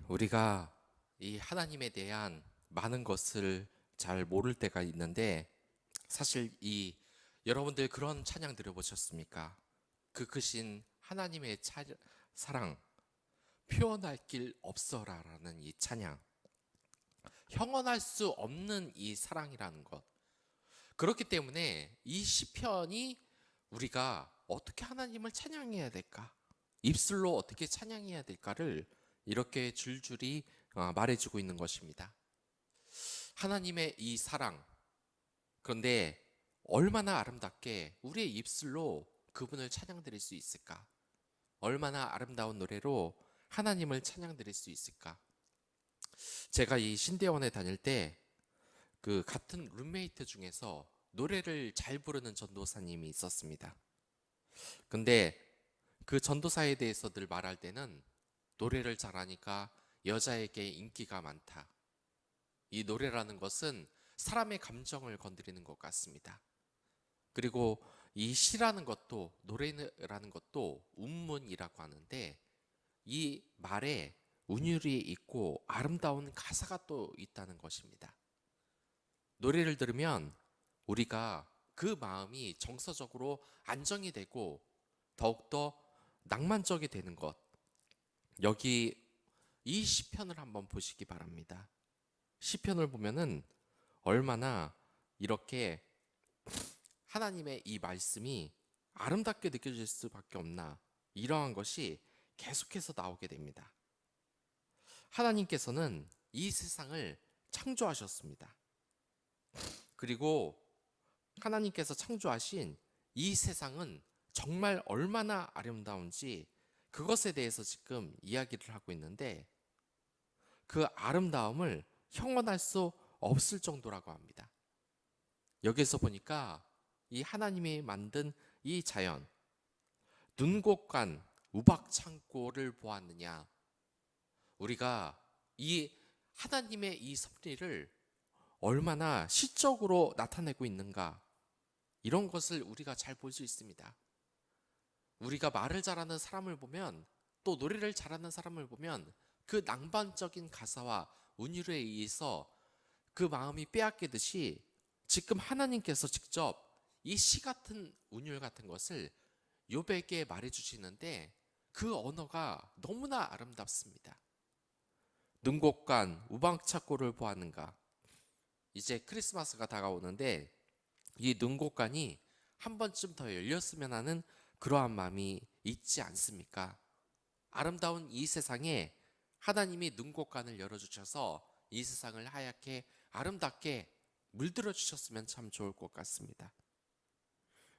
우리가 이 하나님에 대한 많은 것을 잘 모를 때가 있는데 사실 여러분들 그런 찬양 들어보셨습니까? 그 크신 하나님의 사랑 표현할 길 없어라라는 이 찬양. 형언할 수 없는 이 사랑이라는 것. 그렇기 때문에 이 시편이 우리가 어떻게 하나님을 찬양해야 될까? 입술로 어떻게 찬양해야 될까를 이렇게 줄줄이 말해주고 있는 것입니다. 하나님의 이 사랑. 그런데 얼마나 아름답게 우리의 입술로 그분을 찬양드릴 수 있을까? 얼마나 아름다운 노래로 하나님을 찬양드릴 수 있을까? 제가 이 신대원에 다닐 때 그 같은 룸메이트 중에서 노래를 잘 부르는 전도사님이 있었습니다. 근데 그 전도사에 대해서 늘 말할 때는 노래를 잘하니까 여자에게 인기가 많다. 이 노래라는 것은 사람의 감정을 건드리는 것 같습니다. 그리고 이 시라는 것도 노래라는 것도 운문이라고 하는데 이 말에 운율이 있고 아름다운 가사가 또 있다는 것입니다. 노래를 들으면 우리가 그 마음이 정서적으로 안정이 되고 더욱더 낭만적이 되는 것. 여기 이 시편을 한번 보시기 바랍니다. 시편을 보면은 얼마나 이렇게 하나님의 이 말씀이 아름답게 느껴질 수밖에 없나 이러한 것이 계속해서 나오게 됩니다. 하나님께서는 이 세상을 창조하셨습니다. 그리고 하나님께서 창조하신 이 세상은 정말 얼마나 아름다운지 그것에 대해서 지금 이야기를 하고 있는데 그 아름다움을 형언할 수 없을 정도라고 합니다. 여기서 보니까 이 하나님이 만든 이 자연, 눈곡간 우박 창고를 보았느냐? 우리가 이 하나님의 이 섭리를 얼마나 시적으로 나타내고 있는가? 이런 것을 우리가 잘 볼 수 있습니다. 우리가 말을 잘하는 사람을 보면 또 노래를 잘하는 사람을 보면 그 낭만적인 가사와 운율에 의해서 그 마음이 빼앗기듯이 지금 하나님께서 직접 이 시 같은 운율 같은 것을 욥에게 말해 주시는데 그 언어가 너무나 아름답습니다. 눈곡간 우방차고를 보았는가. 이제 크리스마스가 다가오는데 이 눈곡간이 한 번쯤 더 열렸으면 하는 그러한 마음이 있지 않습니까? 아름다운 이 세상에 하나님이 눈곡간을 열어주셔서 이 세상을 하얗게 아름답게 물들어 주셨으면 참 좋을 것 같습니다.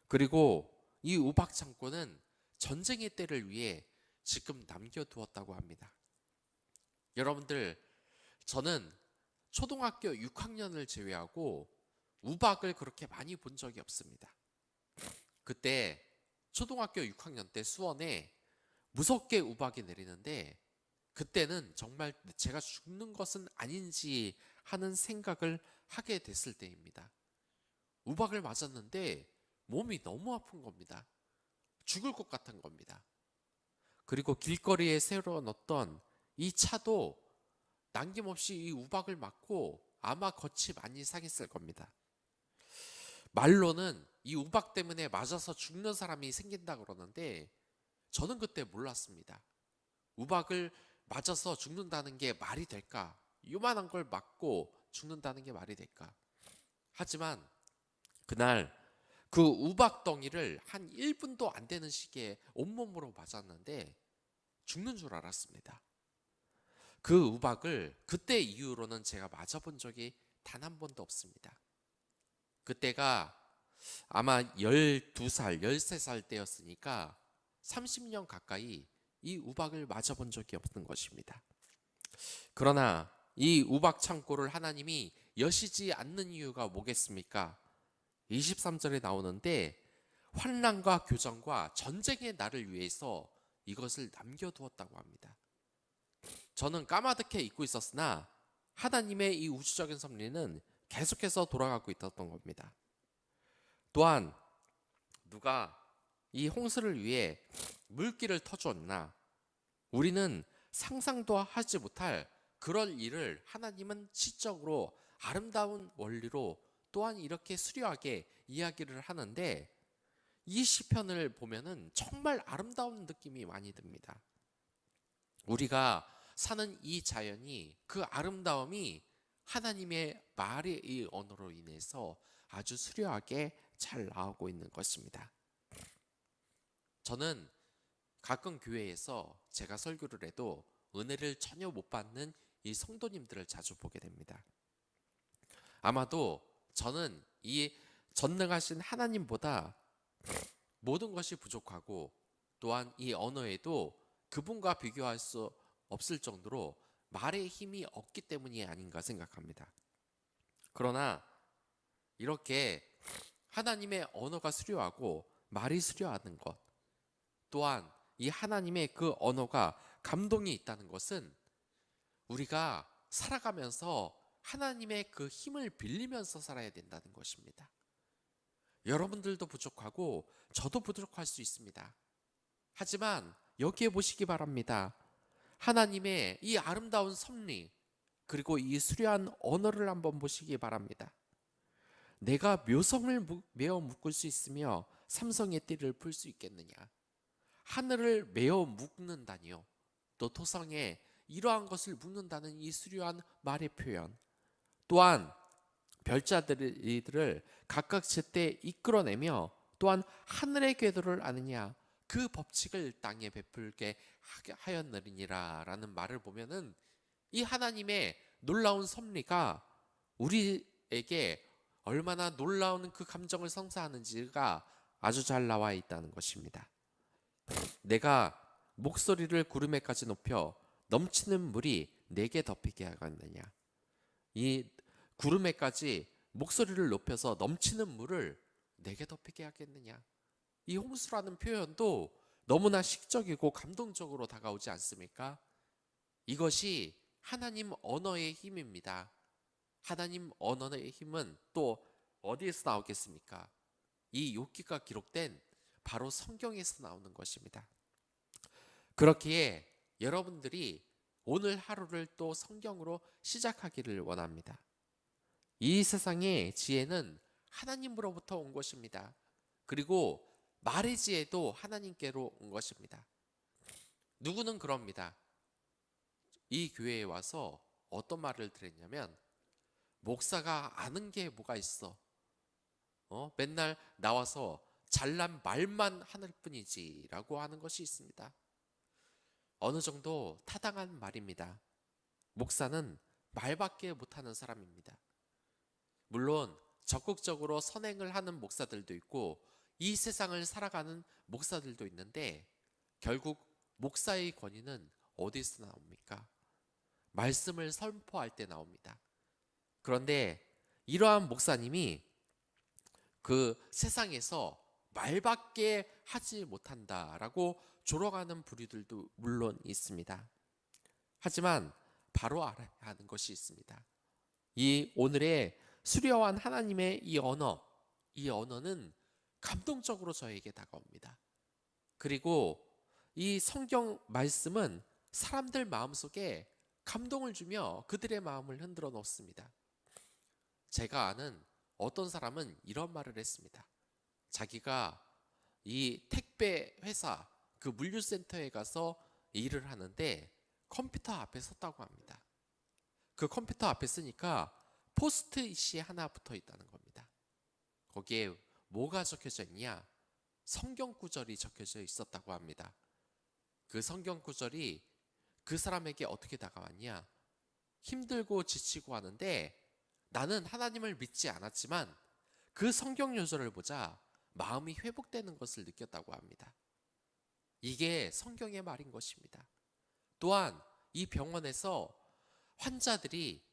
그리고 이 우박창고는 전쟁의 때를 위해 지금 남겨두었다고 합니다. 여러분들, 저는 초등학교 6학년을 제외하고 우박을 그렇게 많이 본 적이 없습니다. 그때 초등학교 6학년 때 수원에 무섭게 우박이 내리는데 그때는 정말 제가 죽는 것은 아닌지 하는 생각을 하게 됐을 때입니다. 우박을 맞았는데 몸이 너무 아픈 겁니다. 죽을 것 같은 겁니다. 그리고 길거리에 세워놓던 이 차도 남김없이 이 우박을 맞고 아마 겉이 많이 상했을 겁니다. 말로는 이 우박 때문에 맞아서 죽는 사람이 생긴다 그러는데 저는 그때 몰랐습니다. 우박을 맞아서 죽는다는 게 말이 될까? 요만한 걸 맞고 죽는다는 게 말이 될까? 하지만 그날 그 우박덩이를 한 1분도 안 되는 시기에 온몸으로 맞았는데 죽는 줄 알았습니다. 그 우박을 그때 이후로는 제가 맞아본 적이 단 한 번도 없습니다. 그때가 아마 12살, 13살 때였으니까 30년 가까이 이 우박을 맞아본 적이 없는 것입니다. 그러나 이 우박 창고를 하나님이 여시지 않는 이유가 뭐겠습니까? 23절에 나오는데 환난과 교정과 전쟁의 날을 위해서 이것을 남겨두었다고 합니다. 저는 까마득해 잊고 있었으나 하나님의 이 우주적인 섭리는 계속해서 돌아가고 있었던 겁니다. 또한 누가 이 홍수를 위해 물길을 터주었나? 우리는 상상도 하지 못할 그럴 일을 하나님은 시적으로 아름다운 원리로 또한 이렇게 수려하게 이야기를 하는데, 이 시편을 보면은 정말 아름다운 느낌이 많이 듭니다. 우리가 사는 이 자연이, 그 아름다움이 하나님의 말의 이 언어로 인해서 아주 수려하게 잘 나오고 있는 것입니다. 저는 가끔 교회에서 제가 설교를 해도 은혜를 전혀 못 받는 이 성도님들을 자주 보게 됩니다. 아마도 저는 이 전능하신 하나님보다 모든 것이 부족하고, 또한 이 언어에도 그분과 비교할 수 없을 정도로 말의 힘이 없기 때문이 아닌가 생각합니다. 그러나 이렇게 하나님의 언어가 수려하고 말이 수려하는 것, 또한 이 하나님의 그 언어가 감동이 있다는 것은 우리가 살아가면서 하나님의 그 힘을 빌리면서 살아야 된다는 것입니다. 여러분들도 부족하고 저도 부족할 수 있습니다. 하지만 여기에 보시기 바랍니다. 하나님의 이 아름다운 섭리, 그리고 이 수려한 언어를 한번 보시기 바랍니다. 내가 묘성을 메어 묶을 수 있으며 삼성의 띠를 풀 수 있겠느냐. 하늘을 메어 묶는다니요. 또 토성에 이러한 것을 묶는다는 이 수려한 말의 표현. 또한 별자들을 각각 제때 이끌어내며 또한 하늘의 궤도를 아느냐. 그 법칙을 땅에 베풀게 하였느니라 라는 말을 보면은 이 하나님의 놀라운 섭리가 우리에게 얼마나 놀라운 그 감정을 성사하는지가 아주 잘 나와 있다는 것입니다. 내가 목소리를 구름에까지 높여 넘치는 물이 내게 덮이게 하겠느냐. 이 구름에까지 목소리를 높여서 넘치는 물을 내게 덮이게 하겠느냐. 이 홍수라는 표현도 너무나 시적이고 감동적으로 다가오지 않습니까? 이것이 하나님 언어의 힘입니다. 하나님 언어의 힘은 또 어디에서 나오겠습니까? 이 욥기가 기록된 바로 성경에서 나오는 것입니다. 그렇기에 여러분들이 오늘 하루를 또 성경으로 시작하기를 원합니다. 이 세상의 지혜는 하나님으로부터 온 것입니다. 그리고 말의 지혜도 하나님께로 온 것입니다. 누구는 그럽니다. 이 교회에 와서 어떤 말을 들었냐면, 목사가 아는 게 뭐가 있어? 맨날 나와서 잘난 말만 하는 뿐이지 라고 하는 것이 있습니다. 어느 정도 타당한 말입니다. 목사는 말밖에 못하는 사람입니다. 물론 적극적으로 선행을 하는 목사들도 있고 이 세상을 살아가는 목사들도 있는데, 결국 목사의 권위는 어디서 나옵니까? 말씀을 선포할 때 나옵니다. 그런데 이러한 목사님이 그 세상에서 말밖에 하지 못한다라고 조롱하는 부류들도 물론 있습니다. 하지만 바로 알아야 하는 것이 있습니다. 이 오늘의 수려한 하나님의 이 언어는 감동적으로 저에게 다가옵니다. 그리고 이 성경 말씀은 사람들 마음속에 감동을 주며 그들의 마음을 흔들어 놓습니다. 제가 아는 어떤 사람은 이런 말을 했습니다. 자기가 이 택배 회사 그 물류센터에 가서 일을 하는데 컴퓨터 앞에 섰다고 합니다. 그 컴퓨터 앞에 쓰니까 포스트잇이 하나 붙어 있다는 겁니다. 거기에 뭐가 적혀져 있냐? 성경 구절이 적혀져 있었다고 합니다. 그 성경 구절이 그 사람에게 어떻게 다가왔냐? 힘들고 지치고 하는데 나는 하나님을 믿지 않았지만 그 성경 요절을 보자 마음이 회복되는 것을 느꼈다고 합니다. 이게 성경의 말인 것입니다. 또한 이 병원에서 환자들이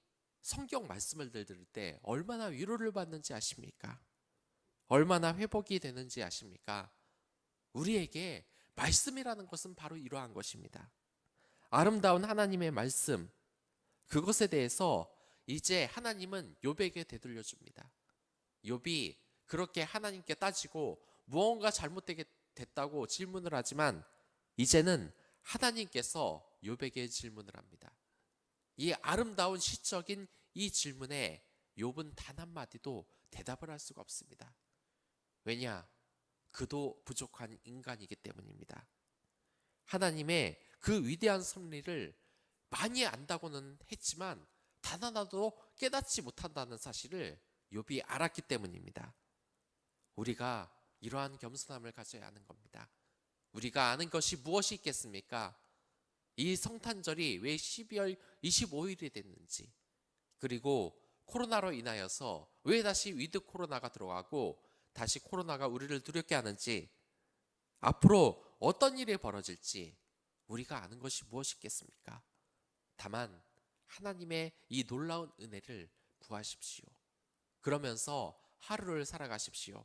성경 말씀을 들을 때 얼마나 위로를 받는지 아십니까? 얼마나 회복이 되는지 아십니까? 우리에게 말씀이라는 것은 바로 이러한 것입니다. 아름다운 하나님의 말씀, 그것에 대해서 이제 하나님은 욥에게 되돌려 줍니다. 욥이 그렇게 하나님께 따지고 무언가 잘못되게 됐다고 질문을 하지만 이제는 하나님께서 욥에게 질문을 합니다. 이 아름다운 시적인 이 질문에 욥은 단 한마디도 대답을 할 수가 없습니다. 왜냐? 그도 부족한 인간이기 때문입니다. 하나님의 그 위대한 섭리를 많이 안다고는 했지만 단 하나도 깨닫지 못한다는 사실을 욥이 알았기 때문입니다. 우리가 이러한 겸손함을 가져야 하는 겁니다. 우리가 아는 것이 무엇이 있겠습니까? 이 성탄절이 왜 12월 25일이 됐는지, 그리고 코로나로 인하여서 왜 다시 위드 코로나가 들어가고 다시 코로나가 우리를 두렵게 하는지, 앞으로 어떤 일이 벌어질지 우리가 아는 것이 무엇이 있겠습니까? 다만 하나님의 이 놀라운 은혜를 구하십시오. 그러면서 하루를 살아가십시오.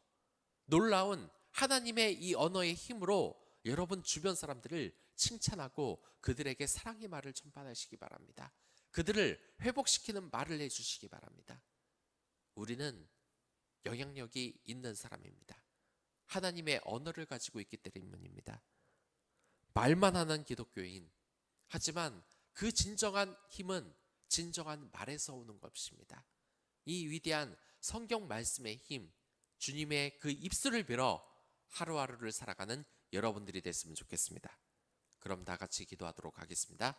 놀라운 하나님의 이 언어의 힘으로 여러분 주변 사람들을 칭찬하고 그들에게 사랑의 말을 전파하시기 바랍니다. 그들을 회복시키는 말을 해주시기 바랍니다. 우리는 영향력이 있는 사람입니다. 하나님의 언어를 가지고 있기 때문입니다. 말만 하는 기독교인, 하지만 그 진정한 힘은 진정한 말에서 오는 것입니다. 이 위대한 성경 말씀의 힘, 주님의 그 입술을 빌어 하루하루를 살아가는 여러분들이 됐으면 좋겠습니다. 그럼 다 같이 기도하도록 하겠습니다.